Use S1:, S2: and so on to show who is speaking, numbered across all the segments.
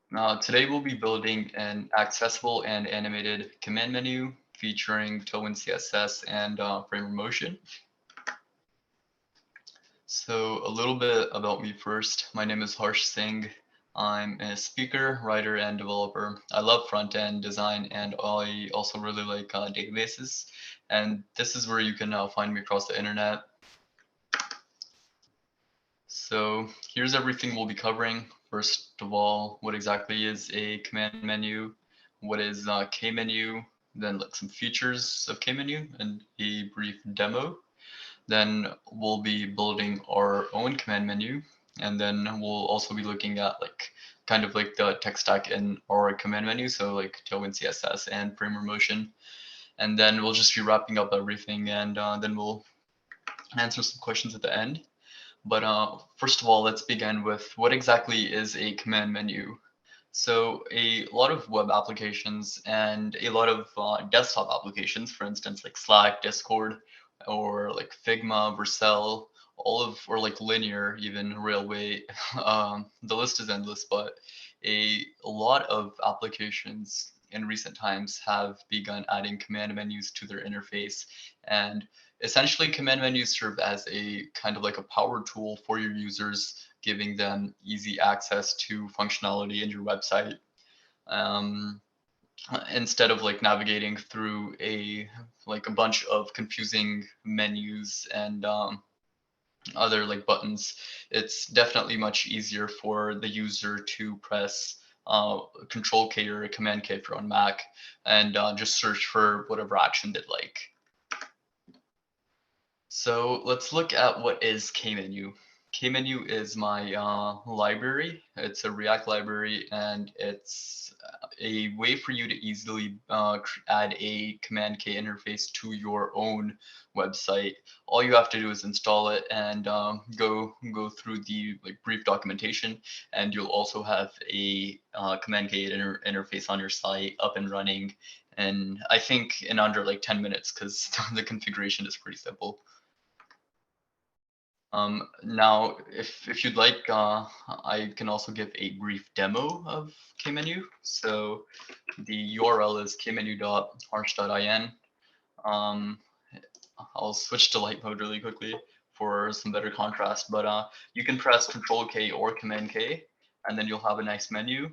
S1: Today we'll be building an accessible and animated command menu featuring TailwindCSS and Framer Motion. So a little bit about me first. My name is Singh. I'm a speaker, writer, and developer. I love front-end design, and I also really like databases. And this is where you can find me across the internet. So here's everything we'll be covering. First of all, what exactly is a command menu? What is K-menu? Then like some features of K-menu and a brief demo. Then we'll be building our own command menu. And then we'll also be looking at like kind of like the tech stack in our command menu. So like Tailwind CSS and Framer Motion. And then we'll just be wrapping up everything and then we'll answer some questions at the end. But first of all, let's begin with what exactly is a command menu. So a lot of web applications and a lot of desktop applications, for instance, like Slack, Discord, or like Figma, Vercel, all of, or like Linear, even Railway, the list is endless, but a lot of applications in recent times have begun adding command menus to their interface. And essentially, command menus serve as a kind of like a power tool for your users, giving them easy access to functionality in your website. Um, Instead of like navigating through a bunch of confusing menus and other like buttons, it's definitely much easier for the user to press Control K or Command K if you're on Mac and just search for whatever action they'd like. So let's look at what is Kmenu. Kmenu is my library. It's a React library, and it's a way for you to easily add a Command K interface to your own website. All you have to do is install it and go through the like brief documentation, and you'll also have a Command K interface on your site up and running. And I think in under like 10 minutes, because the configuration is pretty simple. Now, if you'd like, I can also give a brief demo of Kmenu. So the URL is kmenu.arch.in. Um, I'll switch to light mode really quickly for some better contrast, but you can press Control K or Command K, and then you'll have a nice menu.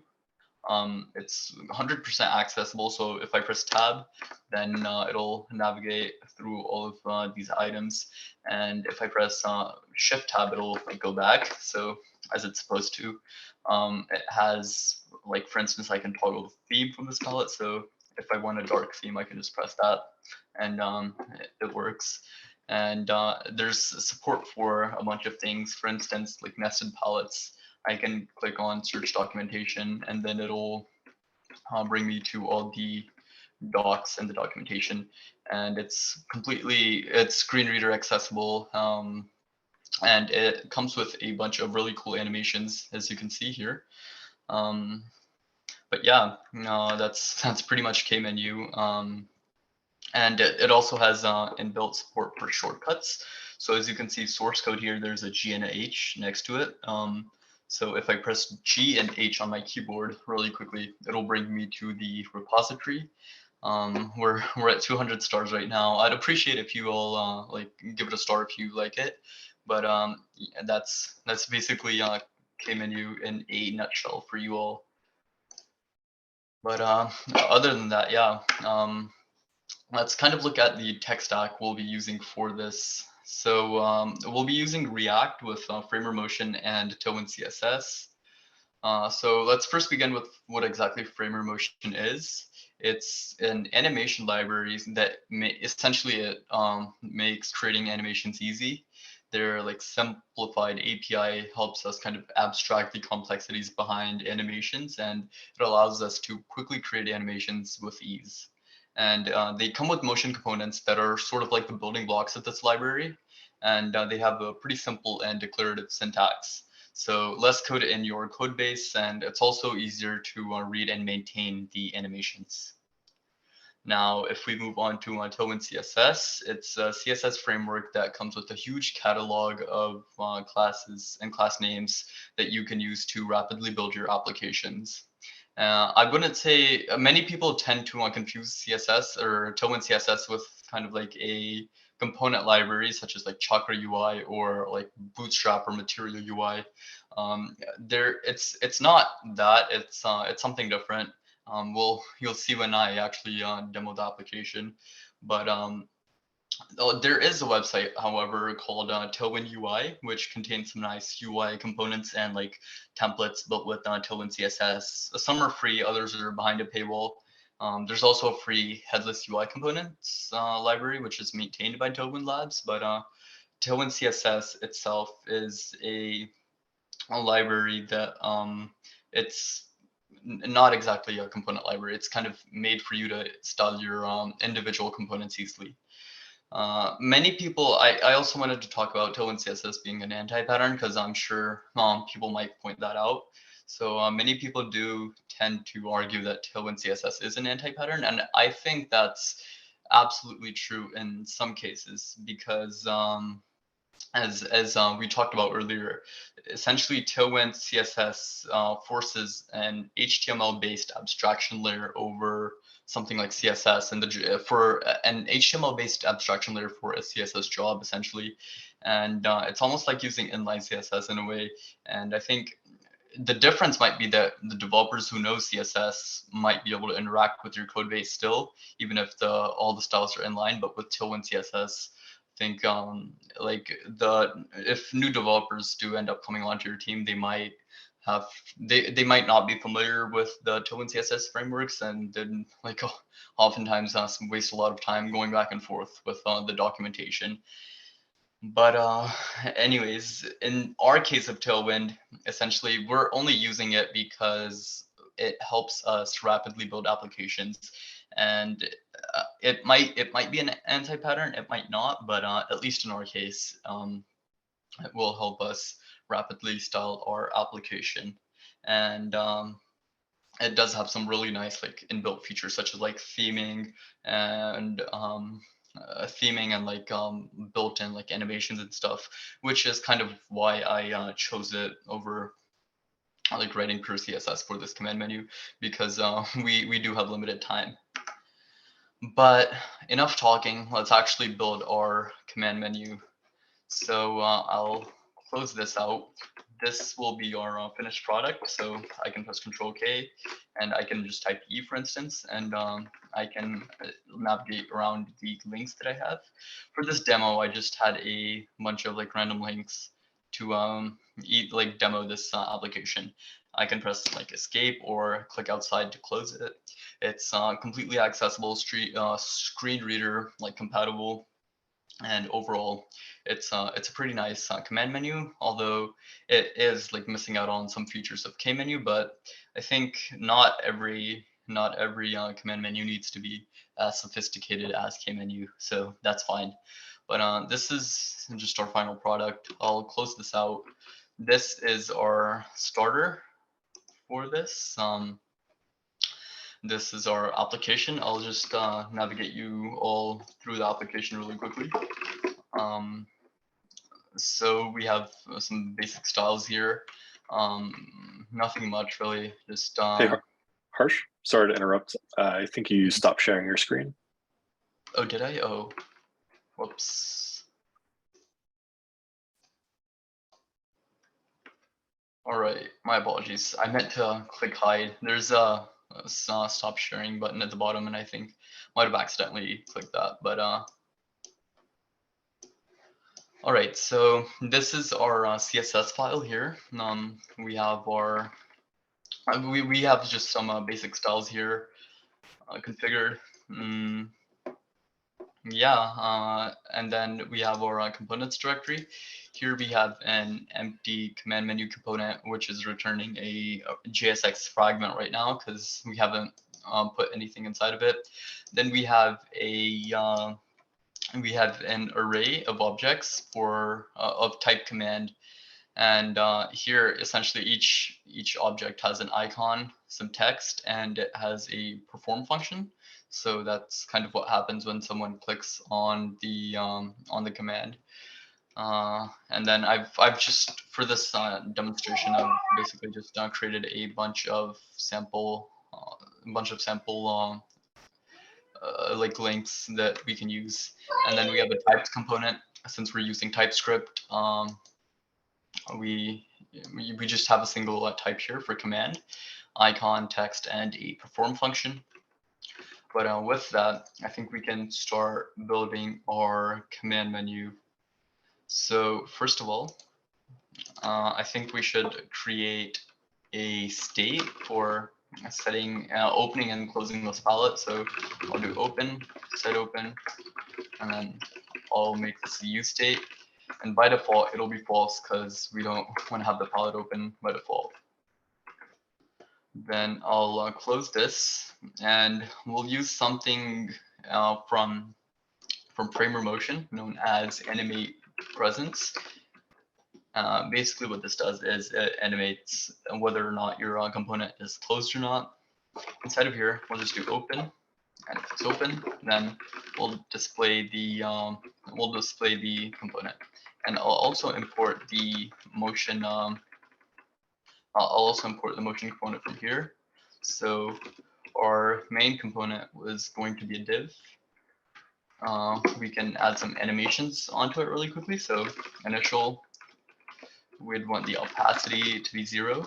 S1: It's 100% accessible, so if I press tab, then it'll navigate through all of these items. And if I press shift tab, it'll like go back, so as it's supposed to. It has, like, for instance, I can toggle the theme from this palette, so if I want a dark theme, I can just press that, and it works. And there's support for a bunch of things, for instance, like nested palettes. I can click on search documentation, and then it'll bring me to all the docs and the documentation. And it's screen reader accessible. And it comes with a bunch of really cool animations, as you can see here. But yeah, no, that's pretty much Kmenu. And it also has inbuilt support for shortcuts. So as you can see, source code here, there's a G and a H next to it. So if I press G and H on my keyboard really quickly, it'll bring me to the repository. We're at 200 stars right now. I'd appreciate if you all like give it a star if you like it. But yeah, that's basically Kmenu in a nutshell for you all. But other than that, yeah. Let's kind of look at the tech stack we'll be using for this. So we'll be using React with Framer Motion and Tailwind CSS. So let's first begin with what exactly Framer Motion is. It's an animation library that essentially it makes creating animations easy. Their like simplified API helps us kind of abstract the complexities behind animations, and it allows us to quickly create animations with ease. And they come with motion components that are sort of like the building blocks of this library, and they have a pretty simple and declarative syntax. So less code in your code base, and it's also easier to read and maintain the animations. Now, if we move on to Tailwind CSS, it's a CSS framework that comes with a huge catalog of classes and class names that you can use to rapidly build your applications. I wouldn't say many people tend to confuse CSS or Tailwind CSS with kind of like a component library such as like Chakra UI or like Bootstrap or Material UI. It's not that. It's something different. You'll see when I actually demo the application, but oh, there is a website, however, called Tailwind UI, which contains some nice UI components and like templates built with Tailwind CSS. Some are free, others are behind a paywall. There's also a free headless UI components library, which is maintained by Tailwind Labs. But Tailwind CSS itself is a library that it's not exactly a component library. It's kind of made for you to style your individual components easily. Many people, I also wanted to talk about Tailwind CSS being an anti-pattern because I'm sure people might point that out. So many people do tend to argue that Tailwind CSS is an anti-pattern, and I think that's absolutely true in some cases because as we talked about earlier, essentially Tailwind CSS forces an HTML-based abstraction layer over something like CSS, and for an HTML-based abstraction layer for a CSS job, essentially, and it's almost like using inline CSS in a way. And I think the difference might be that the developers who know CSS might be able to interact with your code base still, even if all the styles are inline. But with Tailwind CSS, I think like if new developers do end up coming onto your team, have they might not be familiar with the Tailwind CSS frameworks, and then like oftentimes waste a lot of time going back and forth with the documentation. But anyways, in our case of Tailwind, essentially we're only using it because it helps us rapidly build applications, and it might be an anti-pattern, it might not, but at least in our case, it will help us rapidly style our application. And it does have some really nice like inbuilt features such as like and theming and like built-in like animations and stuff, which is kind of why I chose it over like writing pure CSS for this command menu, because we do have limited time. But enough talking, let's actually build our command menu. So I'll close this out. This will be our finished product. So I can press Control K, and I can just type E, for instance, and I can navigate around the links that I have. For this demo, I just had a bunch of like random links to like demo this application. I can press like Escape or click outside to close it. It's completely accessible, screen reader like compatible, and overall it's a pretty nice command menu, although it is like missing out on some features of K-menu. But I think not every command menu needs to be as sophisticated as K-menu, so that's fine. But this is just our final product. I'll close this out. This is our starter for this. This is our application. I'll just navigate you all through the application really quickly. So we have some basic styles here. Nothing much really, just
S2: Hey, Harsh, sorry to interrupt. I think you stopped sharing your screen.
S1: Oh, did I? Oh, whoops. All right, my apologies. I meant to click hide. There's a stop sharing button at the bottom, and I think might have accidentally clicked that. But all right, so this is our CSS file here. We have our we have just some basic styles here configured. Yeah, and then we have our components directory. Here we have an empty command menu component, which is returning a JSX fragment right now because we haven't put anything inside of it. Then we have an array of objects for of type command, and here essentially each object has an icon, some text, and it has a perform function. So that's kind of what happens when someone clicks on the command. And then I've just, for this demonstration, I've basically just created a bunch of sample like links that we can use. And then we have a types component. Since we're using TypeScript, we just have a single type here for command, icon, text, and a perform function. But with that, I think we can start building our command menu. So first of all, I think we should create a state for setting opening and closing this palette. So I'll do open, set open, and then I'll make this a use state. And by default, it'll be false because we don't want to have the palette open by default. Then I'll close this, and we'll use something from Framer Motion known as animate presence. Basically what this does is it animates whether or not your component is closed or not. Inside of here, we'll just do open, and if it's open, then we'll display the component. And I'll also import the motion. Component from here. So our main component was going to be a div. We can add some animations onto it really quickly. So initial, we'd want the opacity to be 0.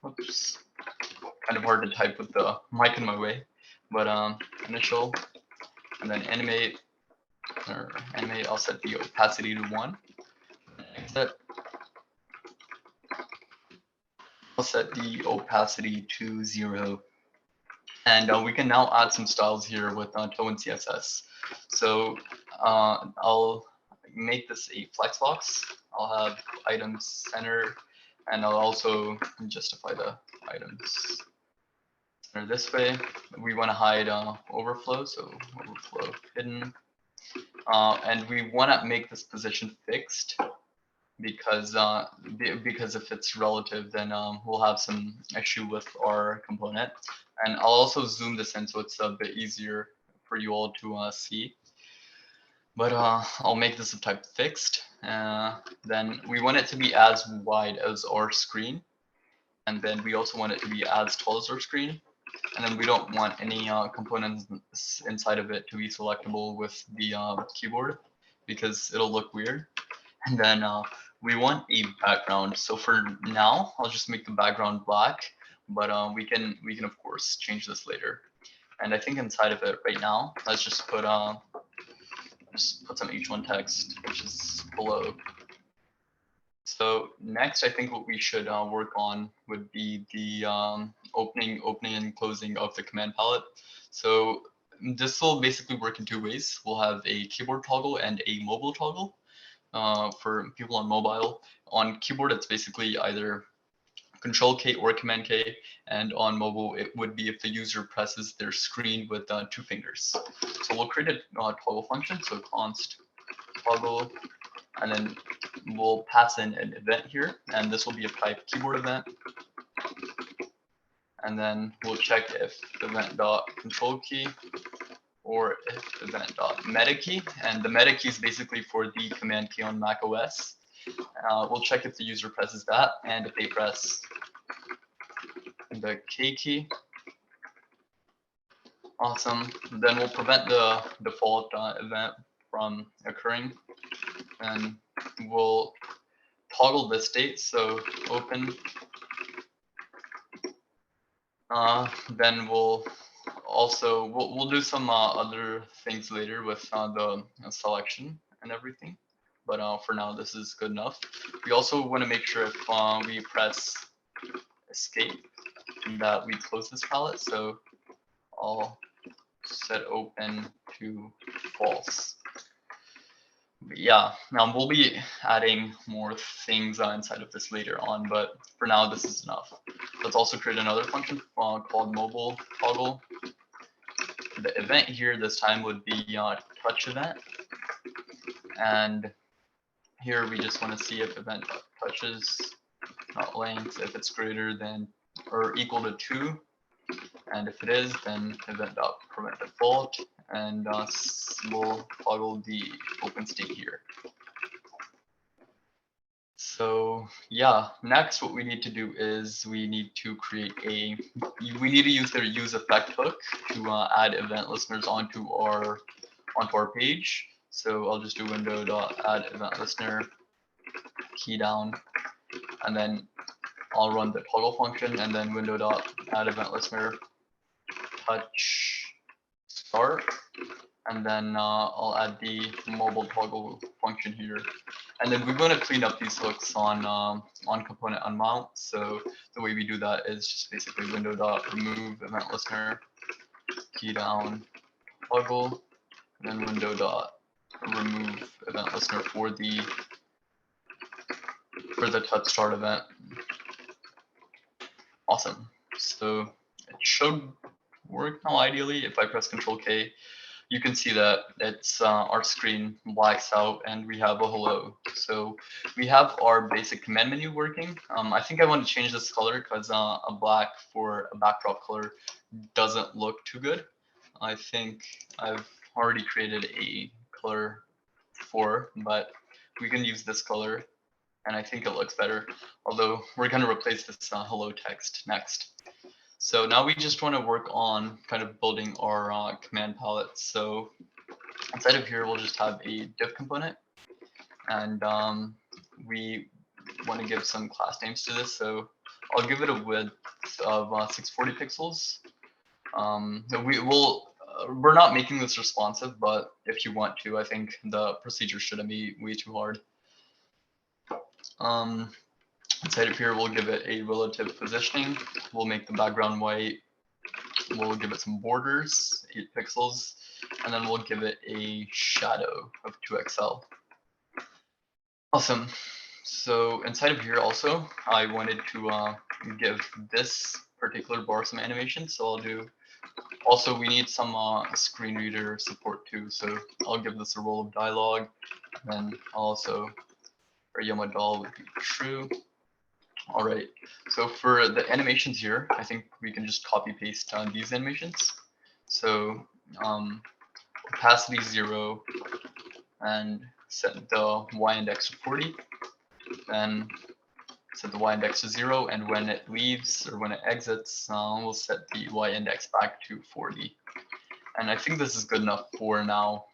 S1: Oops, kind of hard to type with the mic in my way. But initial, and then animate, I'll set the opacity to 1. Exit, I'll set the opacity to 0. And we can now add some styles here with TailwindCSS. So I'll make this a flex box. I'll have items center, and I'll also justify the items center this way. We want to hide overflow, so overflow hidden. And we want to make this position fixed because if it's relative, then we'll have some issue with our component. And I'll also zoom this in so it's a bit easier for you all to see. But I'll make this of type fixed. Then we want it to be as wide as our screen. And then we also want it to be as tall as our screen. And then we don't want any components inside of it to be selectable with the keyboard because it'll look weird. And then we want a background. So for now, I'll just make the background black, but we can of course change this later. And I think inside of it right now, let's just put some h1 text, which is below. So next, I think what we should work on would be the opening and closing of the command palette. So this will basically work in 2 ways. We'll have a keyboard toggle and a mobile toggle. For people on mobile, on keyboard, it's basically either Control K or Command K, and on mobile, it would be if the user presses their screen with 2 fingers. So we'll create a toggle function, so const toggle, and then we'll pass in an event here, and this will be a type keyboard event. And then we'll check if event.control key or if event.meta key, and the meta key is basically for the command key on Mac OS. We'll check if the user presses that, and if they press the K key. Awesome. Then we'll prevent the default event from occurring, and we'll toggle this state. So open. Then we'll do some other things later with the selection and everything. But for now, this is good enough. We also want to make sure if we press escape that we close this palette. So I'll set open to false. But yeah, now we'll be adding more things inside of this later on, but for now, this is enough. Let's also create another function called mobile toggle. The event here this time would be touch event. And here we just want to see if event touches length, if it's greater than or equal to 2. And if it is, then event.prevent default, and we'll toggle the open state here. So yeah, next what we need to do is we need to create we need to use the use effect hook to add event listeners onto our page. So I'll just do window.add event listener, key down, and then I'll run the toggle function, and then window.add event listener, touch start, and then I'll add the mobile toggle function here. And then we want to clean up these hooks on component unmount. So the way we do that is just basically window.remove event listener, key down, toggle, and then window.remove event listener for the touch start event. Awesome. So it should work now ideally. If I press Control K, you can see that it's our screen blacks out and we have a hello. So we have our basic command menu working. I think I want to change this color because a black for a backdrop color doesn't look too good. I think I've already created a color for, but we can use this color and I think it looks better. Although we're going to replace this hello text next. So now we just want to work on kind of building our command palette. So inside of here, we'll just have a div component, and we want to give some class names to this. So I'll give it a width of 640 pixels. We're not making this responsive, but if you want to, I think the procedure shouldn't be way too hard. Inside of here, we'll give it a relative positioning. We'll make the background white. We'll give it some borders, 8 pixels, and then we'll give it a shadow of 2XL. Awesome. So inside of here also, I wanted to give this particular bar some animation. So I'll do, also we need some screen reader support too. So I'll give this a roll of dialogue, and then also our Yomadal would be true. All right, so for the animations here, I think we can just copy paste these animations. So opacity 0 and set the y index to 40, then set the y index to 0, and when it leaves or when it exits, we'll set the y index back to 40. And I think this is good enough for now.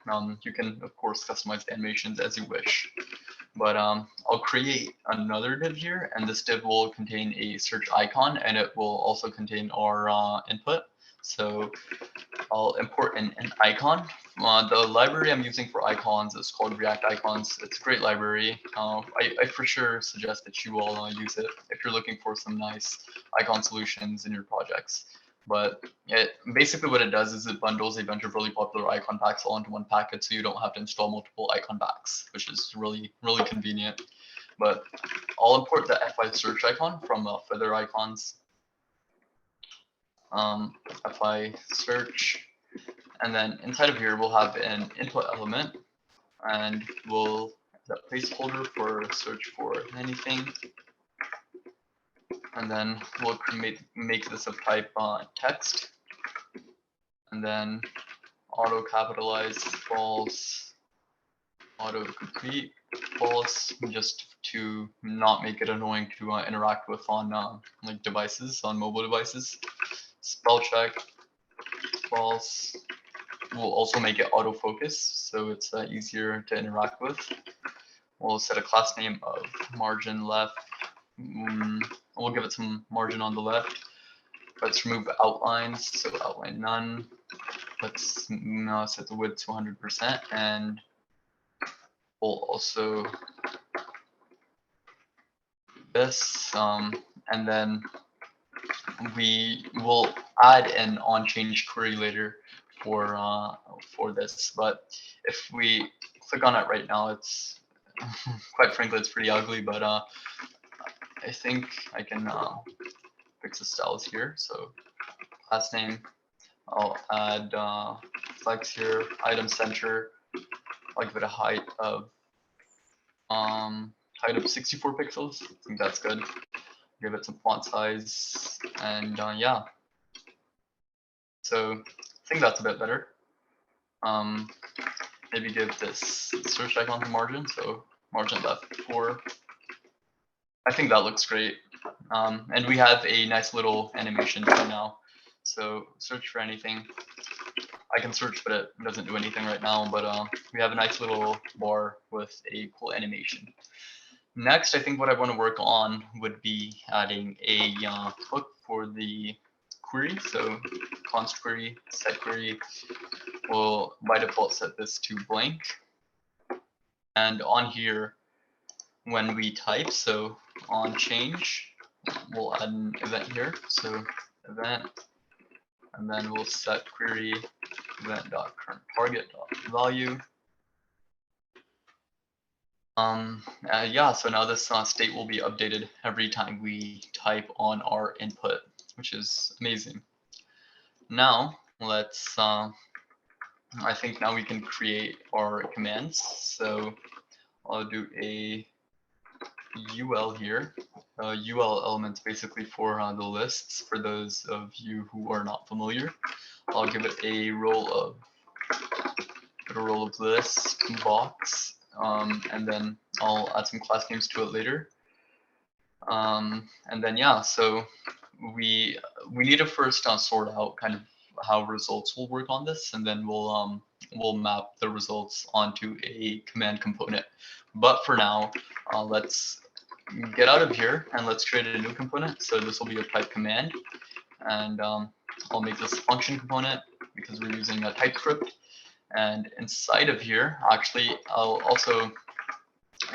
S1: You can, of course, customize the animations as you wish. But I'll create another div here, and this div will contain a search icon, and it will also contain our input. So I'll import an icon. The library I'm using for icons is called React Icons. It's a great library. I for sure suggest that you all use it if you're looking for some nice icon solutions in your projects. But basically what it does is it bundles a bunch of really popular icon packs all into one packet, so you don't have to install multiple icon packs, which is really, really convenient. But I'll import the F5 search icon from Feather Icons. F5 search, and then inside of here we'll have an input element, and we'll have a placeholder for search for anything. And then we'll make this of type text, and then auto capitalize false, auto complete false, just to not make it annoying to interact with on like devices, on mobile devices. Spell check false. We'll also make it autofocus, so it's easier to interact with. We'll set a class name of margin left. We'll give it some margin on the left. Let's remove outlines, so outline none. Let's set the width to 100%, and we'll also do this, and then we will add an on-change query later for this. But if we click on it right now, it's quite frankly it's pretty ugly, but I think I can fix the styles here. So class name, I'll add flex here, item center. I'll give it a height of 64 pixels. I think that's good. Give it some font size, and yeah. So I think that's a bit better. Maybe give this search icon to margin, so margin left 4. I think that looks great. And we have a nice little animation too now. So search for anything. I can search, but it doesn't do anything right now. But we have a nice little bar with a cool animation. Next, I think what I want to work on would be adding a hook for the query. So const query, set query. We'll by default set this to blank. And on here, when we type, so on change, we'll add an event here. So event, and then we'll set query event.currentTarget.value. Yeah, so now this state will be updated every time we type on our input, which is amazing. Now let's, I think now we can create our commands. So I'll do a UL here. UL elements basically for the lists. For those of you who are not familiar, I'll give it a role of list box, and then I'll add some class names to it later. And then yeah, so we need to first sort out kind of how results will work on this, and then we'll map the results onto a command component. But for now, let's get out of here and let's create a new component. So this will be a type command, and I'll make this a function component because we're using a TypeScript. And inside of here, actually, I'll also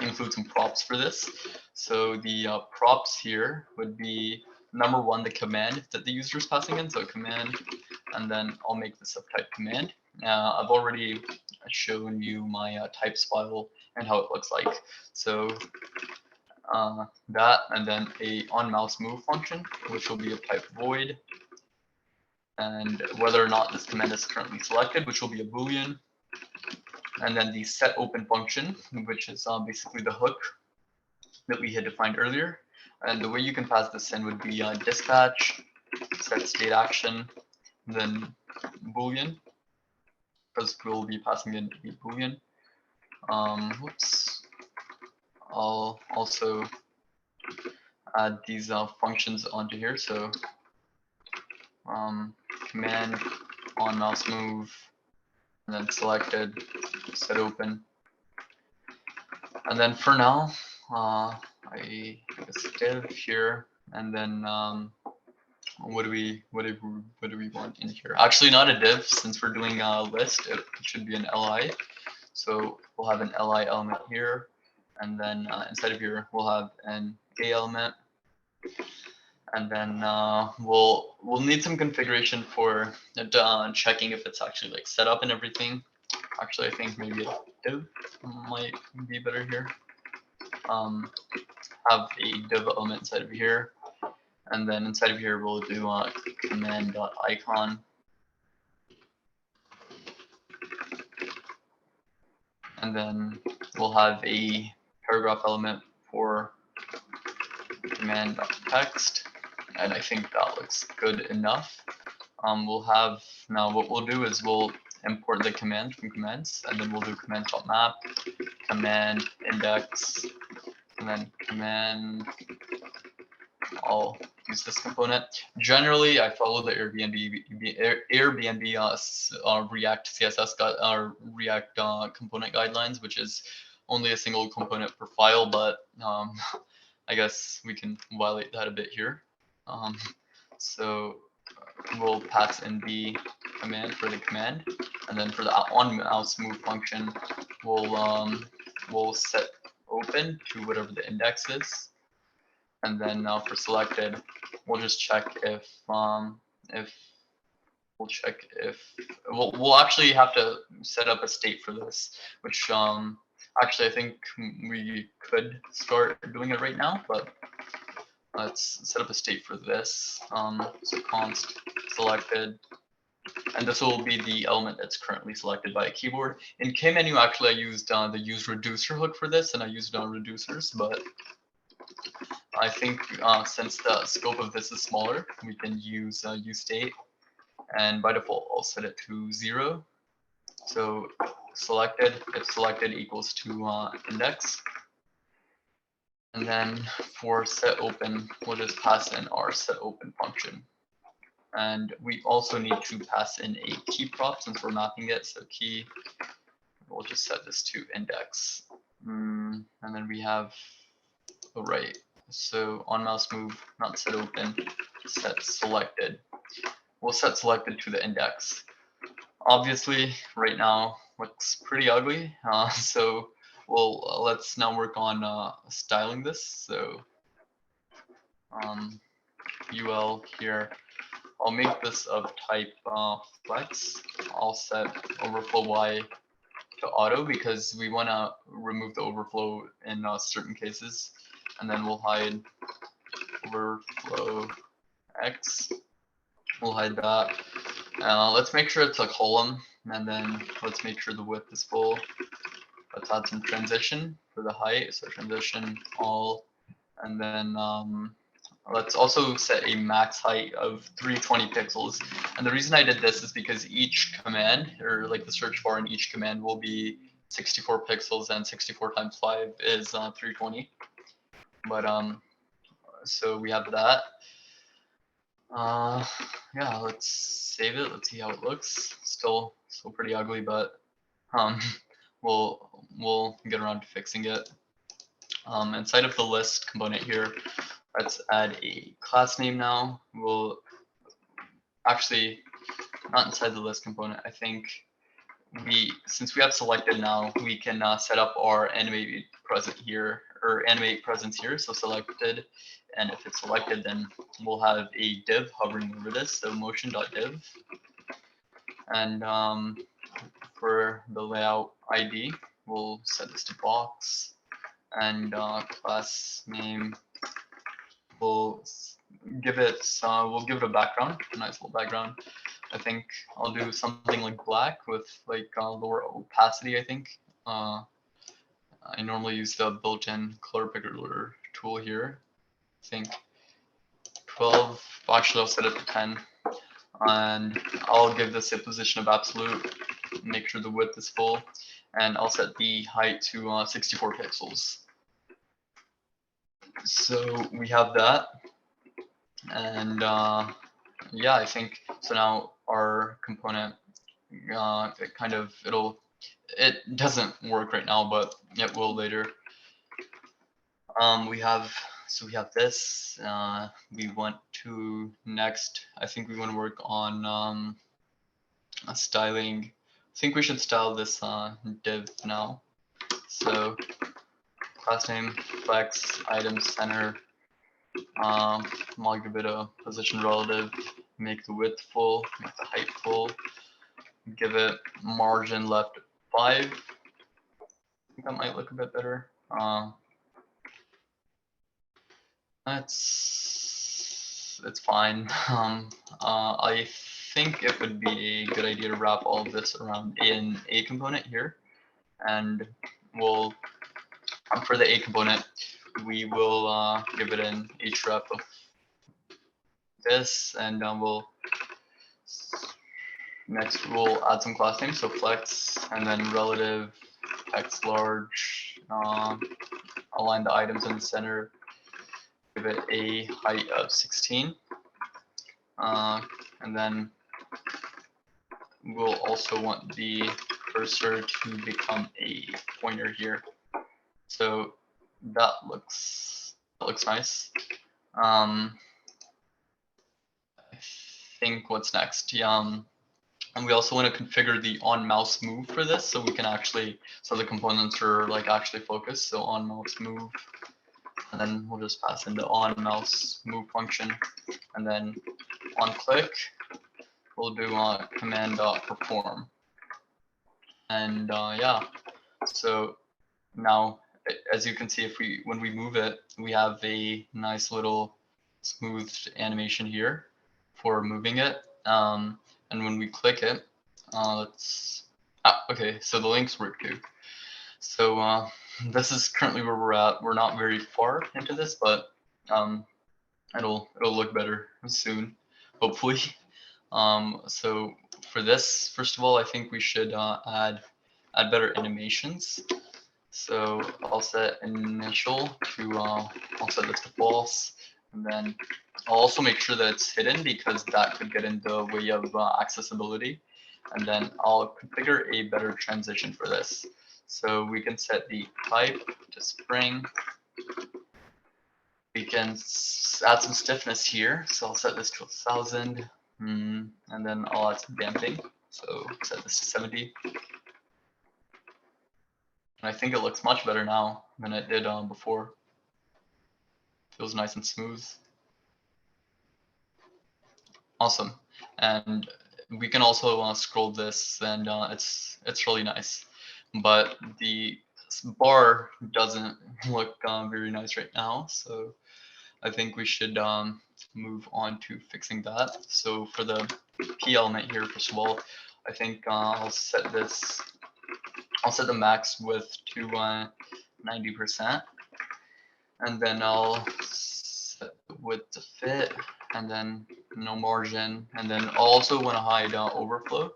S1: include some props for this. So the props here would be number one, the command that the user is passing in. So command, and then I'll make this a type command. I've already shown you my types file and how it looks like. So that, and then a onMouseMove function, which will be a type void, and whether or not this command is currently selected, which will be a Boolean. And then the setOpen function, which is basically the hook that we had defined earlier. And the way you can pass this in would be dispatch, set state action, then Boolean, because we'll be passing in a Boolean. Whoops. I'll also add these functions onto here. So command onMouseMove, and then selected, setOpen. And then for now, I guess div here, and then what do we want in here? Actually, not a div, since we're doing a list. It should be an li. So we'll have an li element here, and then inside of here we'll have an a element, and then we'll need some configuration for checking if it's actually like set up and everything. Actually, I think maybe a div might be better here. Have a div element inside of here, and then inside of here we'll do command.icon, and then we'll have a paragraph element for command.text, and I think that looks good enough. We'll have, now what we'll do is we'll import the command from commands, and then we'll do command.map, command index, and then command. I'll use this component. Generally, I follow the Airbnb React CSS React component guidelines, which is only a single component per file, but I guess we can violate that a bit here. So we'll pass in the command for the command, and then for the onMouseMove function, we'll set open to whatever the index is, and then for selected, we'll just check if we'll actually have to set up a state for this, which actually I think we could start doing it right now, but let's set up a state for this. So const selected, and this will be the element that's currently selected by a keyboard. In KMenu, actually, I used the use reducer hook for this, and I used reducers, but I think since the scope of this is smaller, we can use useState, and by default, I'll set it to 0. So selected, if selected equals to index, And then for set open, we'll just pass in our set open function. And we also need to pass in a key prop since we're mapping it. So key, we'll just set this to index. And then we have, oh, right. So on mouse move, not set open, set selected. We'll set selected to the index. Obviously, right now looks pretty ugly. So let's now work on styling this. So UL here. I'll make this of type flex. I'll set overflow Y to auto because we want to remove the overflow in certain cases. And then we'll hide overflow X. We'll hide that. Let's make sure it's a column, and then let's make sure the width is full. Let's add some transition for the height. So transition all, and then let's also set a max height of 320 pixels. And the reason I did this is because each command, or like the search bar in each command, will be 64 pixels, and 64 times 5 is 320. But so we have that. Yeah, let's save it. Let's see how it looks. Still pretty ugly, but we'll get around to fixing it. Inside of the list component here, let's add a class name now. We'll actually not inside the list component. I think since we have selected now, we can set up our animate present here, or animate presence here. So selected, and if it's selected, then we'll have a div hovering over this. So motion.div, and for the layout ID, we'll set this to box, and class name, we'll give it a background, a nice little background. I think I'll do something like black with like lower opacity. I think I normally use the built-in color picker tool here. I think 12. Actually, I'll set it to 10, and I'll give this a position of absolute. Make sure the width is full, and I'll set the height to 64 pixels. So we have that, and yeah, I think so. Now our component, it doesn't work right now, but it will later. We have this. We want to next. I think we want to work on styling. I think we should style this div now. So class name flex item center. I'll give it a position relative. Make the width full. Make the height full. Give it margin left 5. I think that might look a bit better. It's fine. I think it would be a good idea to wrap all of this around an A component here, and we'll for the A component we will give it an href of this, and next we'll add some class names, so flex, and then relative text large, align the items in the center, give it a height of 16, and then we'll also want the cursor to become a pointer here. So that looks nice. I think what's next? And we also want to configure the on mouse move for this, so we can so the components are like actually focused. So on mouse move, and then we'll just pass in the on mouse move function, and then on click, we'll do command perform. And yeah, so now as you can see, when we move it, we have a nice little smoothed animation here for moving it. And when we click it, okay, so the links work too. So this is currently where we're at. We're not very far into this, but it'll look better soon, hopefully. So for this, first of all, I think we should add better animations. So I'll set initial to, I'll set this to false. And then I'll also make sure that it's hidden because that could get in the way of accessibility. And then I'll configure a better transition for this. So we can set the type to spring. We can add some stiffness here. So I'll set this to 1000. And then I'll add some damping. So set this to 70. And I think it looks much better now than it did before. Feels nice and smooth. Awesome. And we can also scroll this, and it's really nice. But the bar doesn't look very nice right now, so I think we should move on to fixing that. So for the P element here, first of all, I think I'll set this. I'll set the max width to 90%, and then I'll set the width to fit, and then no margin, and then I'll also want to hide overflow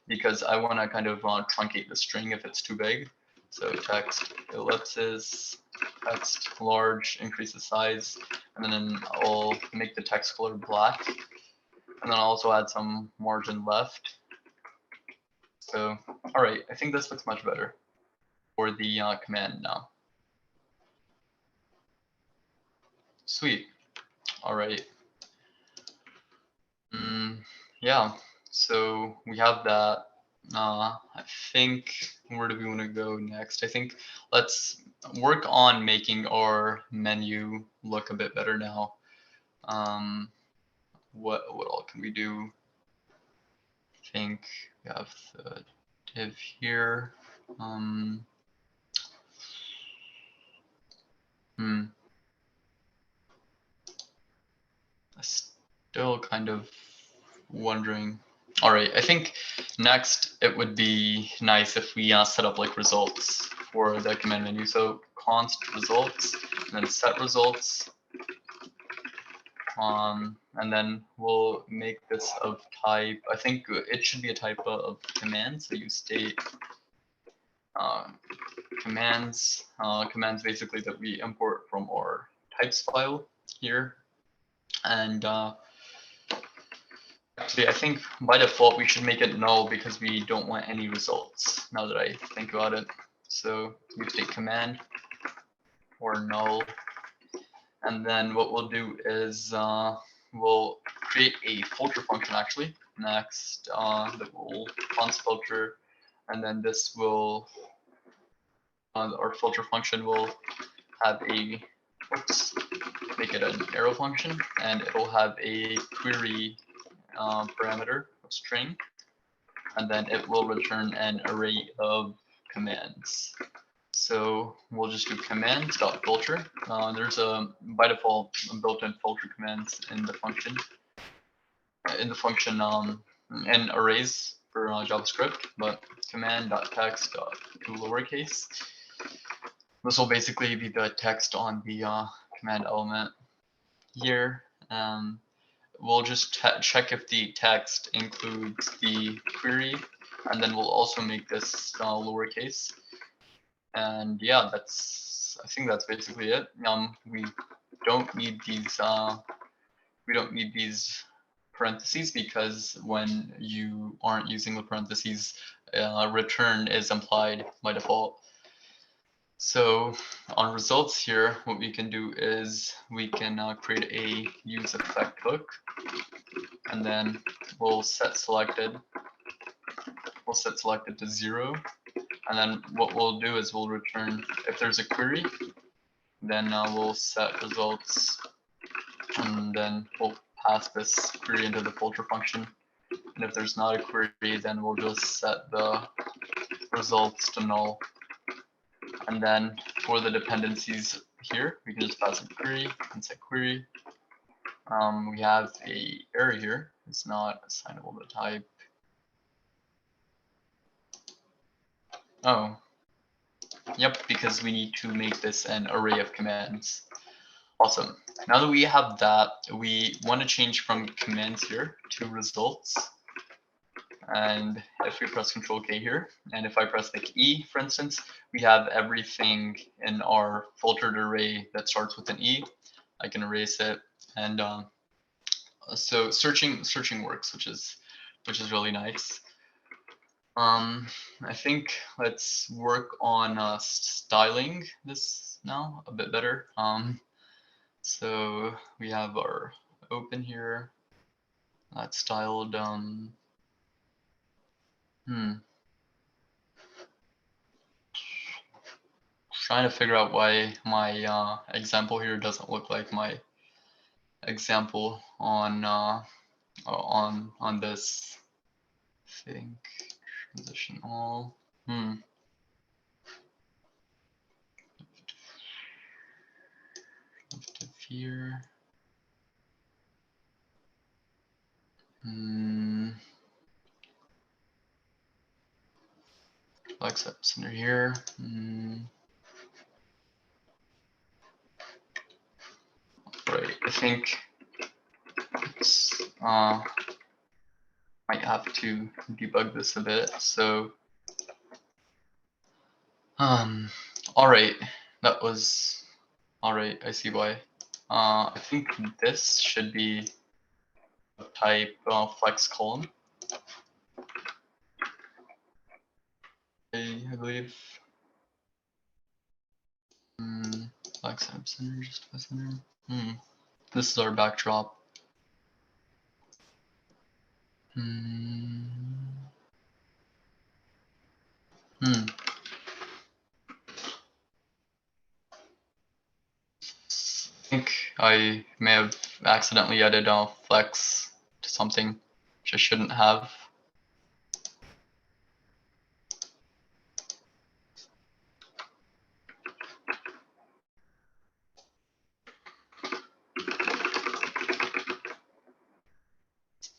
S1: because I want to kind of truncate the string if it's too big. So text ellipses, text large, increase the size, and then I'll make the text color black, and then I'll also add some margin left. So, all right, I think this looks much better for the command now. Sweet. All right. Yeah, so we have that. I think, where do we want to go next? I think let's work on making our menu look a bit better now. What all can we do? I think we have the div here. Still kind of wondering. All right, I think next it would be nice if we set up like results for the command menu. So const results, and then set results. And then we'll make this of type. I think it should be a type of command. So you state commands. Commands basically that we import from our types file here. And actually, I think by default we should make it null because we don't want any results, now that I think about it. So we take command or null. And then what we'll do is we'll create a filter function actually next that will const filter. And then this will, our filter function will have a, make it an arrow function, and it'll have a query parameter of string, and then it will return an array of commands. So we'll just do commands.filter. There's a by default built-in filter commands in the function. And arrays for JavaScript, but command.text to lowercase. This will basically be the text on the command element here. We'll just check if the text includes the query, and then we'll also make this lowercase. And yeah, I think that's basically it. We don't need these parentheses because when you aren't using the parentheses, return is implied by default. So on results here, what we can do is we can create a use effect hook, and then we'll set selected to 0. And then what we'll do is we'll return if there's a query, then we'll set results, and then we'll pass this query into the filter function. And if there's not a query, then we'll just set the results to null. And then for the dependencies here, we can just pass a query and set query. We have a error here. It's not assignable to type. Oh, yep, because we need to make this an array of commands. Awesome. Now that we have that, we want to change from commands here to results. and if we press Control K here, and if I press like E, for instance, we have everything in our filtered array that starts with an E. I can erase it, and so searching works, which is really nice. I think let's work on styling this now a bit better. So we have our open here. That's styled. Trying to figure out why my example here doesn't look like my example on this thing. Transition all. Here. Flex up center here. Right, I think it's might have to debug this a bit. So all right, that was all right. I see why. I think this should be type flex column. I believe. Flex up center, just center. This is our backdrop. I think I may have accidentally added flex to something which I shouldn't have.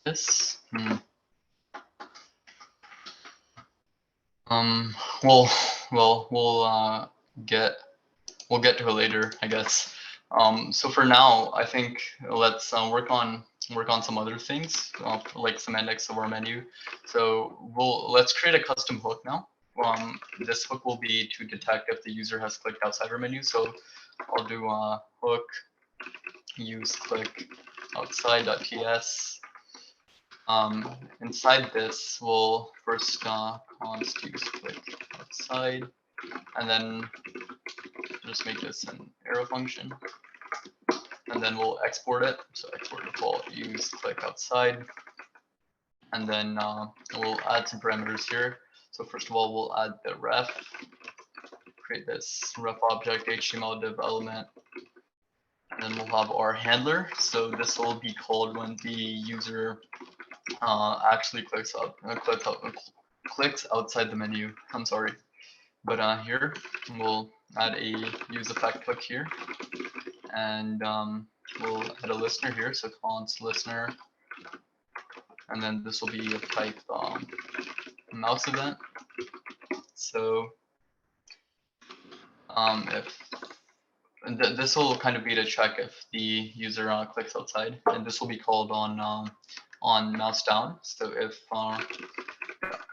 S1: This. Well, we'll get to it later, I guess. So for now, I think let's work on some other things, like semantics of our menu. So let's create a custom hook now. This hook will be to detect if the user has clicked outside our menu. So I'll do hook use click outside.ts. Inside this, we'll first const use click outside, and then just make this an arrow function, and then we'll export it. So export default use click outside, and then we'll add some parameters here. So first of all, we'll add the ref, create this ref object HTML div element, and then we'll have our handler. So this will be called when the user actually clicks outside the menu. I'm sorry, but here we'll add a use effect hook here, and we'll add a listener here. So const listener, and then this will be a type mouse event. So this will kind of be to check if the user clicks outside, and this will be called on mouse down. So if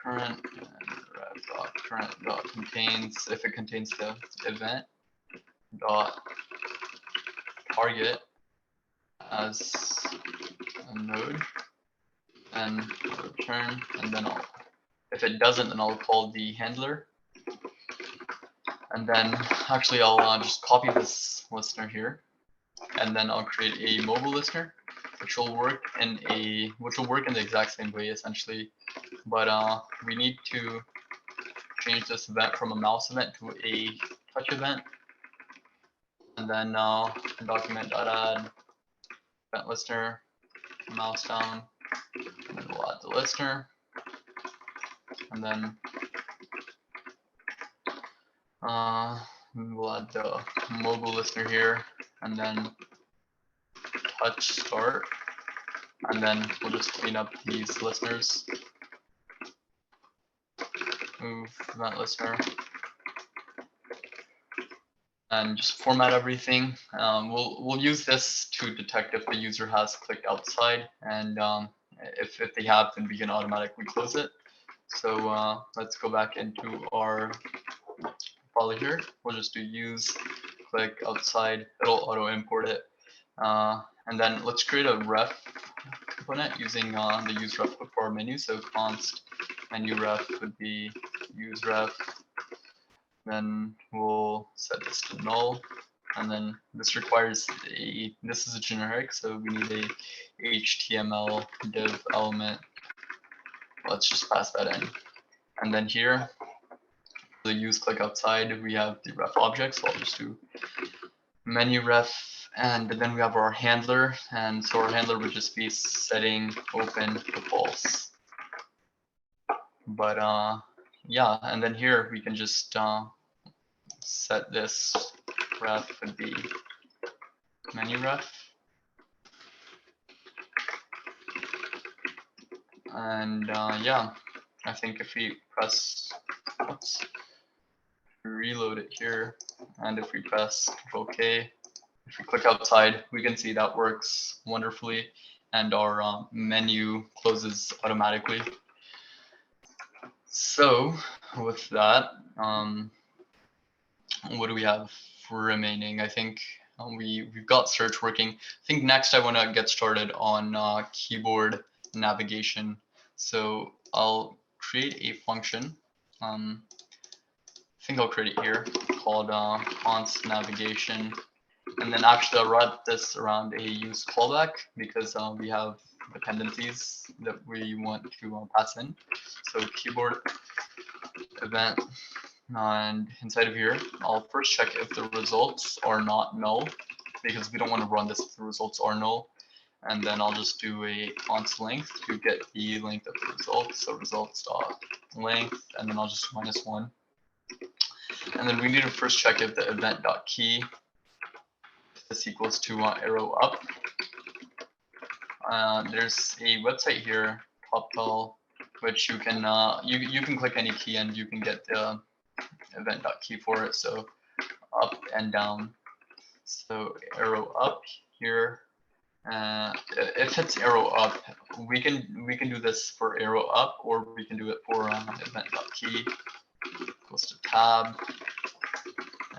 S1: current contains, if it contains the event dot target as a node, and return, and then if it doesn't, then I'll call the handler. And then actually I'll just copy this listener here, and then I'll create a mobile listener, which will work in the exact same way essentially, but we need to change this event from a mouse event to a touch event, and then document.add event listener mouse down, and then we'll add the listener, and then we'll add the mobile listener here, and then touch start, and then we'll just clean up these listeners. Move event listener, and just format everything. We'll use this to detect if the user has clicked outside, and if they have, then we can automatically close it. So let's go back into our file here. We'll just do use, click outside, it'll auto import it. And then let's create a ref component using the use ref for our menu. So const menu ref would be use ref. Then we'll set this to null. And then this requires this is a generic, so we need a HTML div element. Let's just pass that in. And then here, the use click outside, we have the ref object. So I'll just do menu ref, and then we have our handler. And so our handler would just be setting open to false. But yeah, and then here we can just set this ref would be menu ref. And yeah, I think if we press, oops, reload it here, and if we press OK, if we click outside, we can see that works wonderfully, and our menu closes automatically. So with that, what do we have remaining? I think we've got search working. I think next I want to get started on keyboard navigation. So I'll create a function. I think I'll create it here called const navigation, and then actually I'll wrap this around a use callback because we have dependencies that we want to pass in. So keyboard event, and inside of here I'll first check if the results are not null, because we don't want to run this if the results are null. And then I'll just do a const length to get the length of the results. So results dot length, and then I'll just -1. And then we need to first check if the event dot key, this equals to arrow up. There's a website here, TopTal, which you can you can click any key and you can get the event dot key for it. So up and down. So arrow up here. If it's arrow up, we can do this for arrow up, or we can do it for event.key equals to tab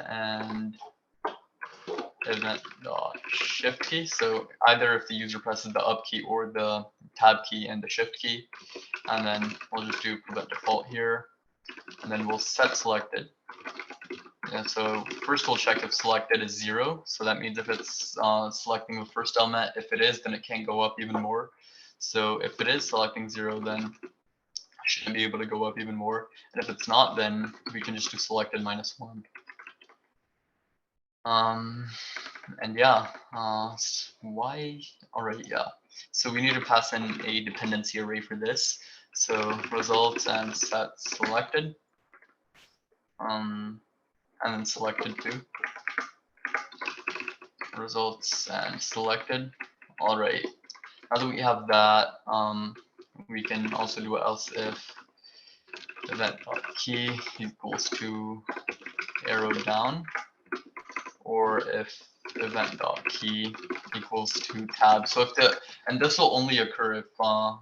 S1: and event.shift key. So either if the user presses the up key or the tab key and the shift key, and then we'll just do prevent default here, and then we'll set selected. And so first we'll check if selected is 0. So that means if it's selecting the first element, if it is, then it can't go up even more. So if it is selecting 0, then I shouldn't be able to go up even more. And if it's not, then we can just do selected -1. And yeah, why? All right, yeah. So we need to pass in a dependency array for this. So results and set selected. And then selected too. Results and selected. All right. Now that we have that, we can also do else if event.key equals to arrow down, or if event.key equals to tab. So if and this will only occur if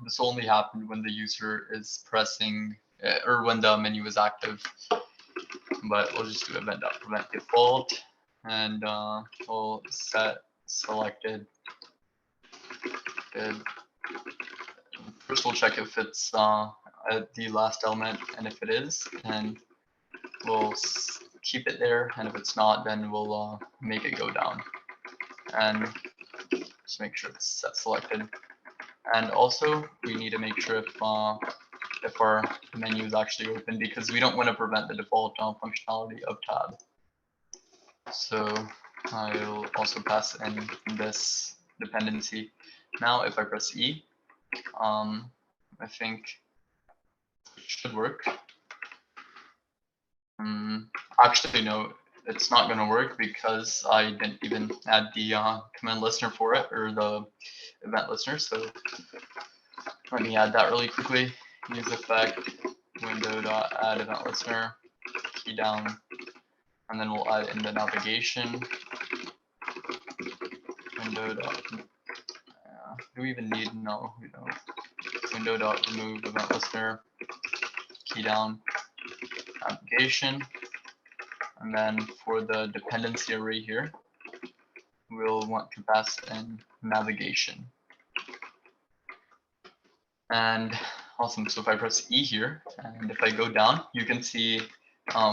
S1: this will only happen when the user is pressing or when the menu is active. But we'll just do event.prevent default, and we'll set selected. Good. First we'll check if it's at the last element, and if it is, then we'll keep it there, and if it's not, then we'll make it go down, and just make sure it's set selected. And also we need to make sure if our menu is actually open, because we don't want to prevent the default functionality of tab. So I'll also pass in this dependency. Now if I press E, I think it should work. Actually, no, it's not going to work because I didn't even add the command listener for it, or the event listener. So let me add that really quickly. Use effect window.add event listener, key down, and then we'll add in the navigation window. Do we even need? No, we don't. window.remove event listener, key down, navigation. And then for the dependency array here, we'll want to pass in navigation. And awesome, so if I press E here, and if I go down, you can see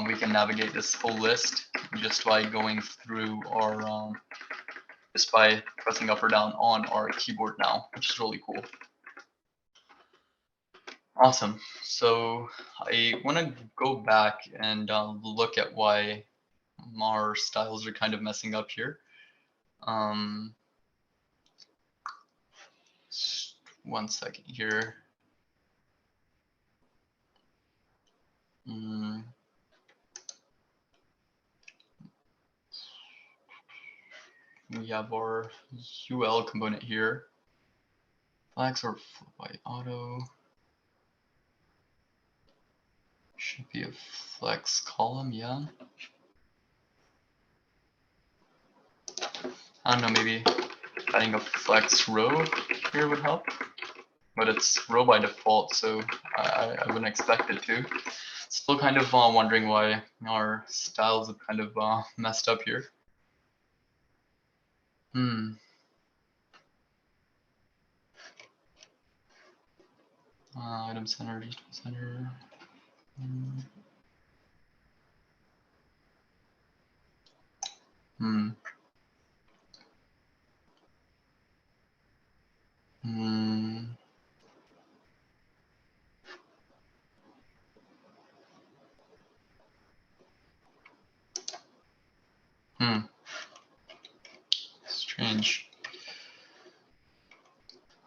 S1: we can navigate this whole list just by going through our, just by pressing up or down on our keyboard now, which is really cool. Awesome, so I want to go back and look at why our styles are kind of messing up here. Just 1 second here. We have our UL component here. Flags or flip by auto. Should be a flex column, yeah. I don't know, maybe adding a flex row here would help, but it's row by default, so I wouldn't expect it to. Still kind of wondering why our styles have kind of messed up here. Item center, regional center. Strange.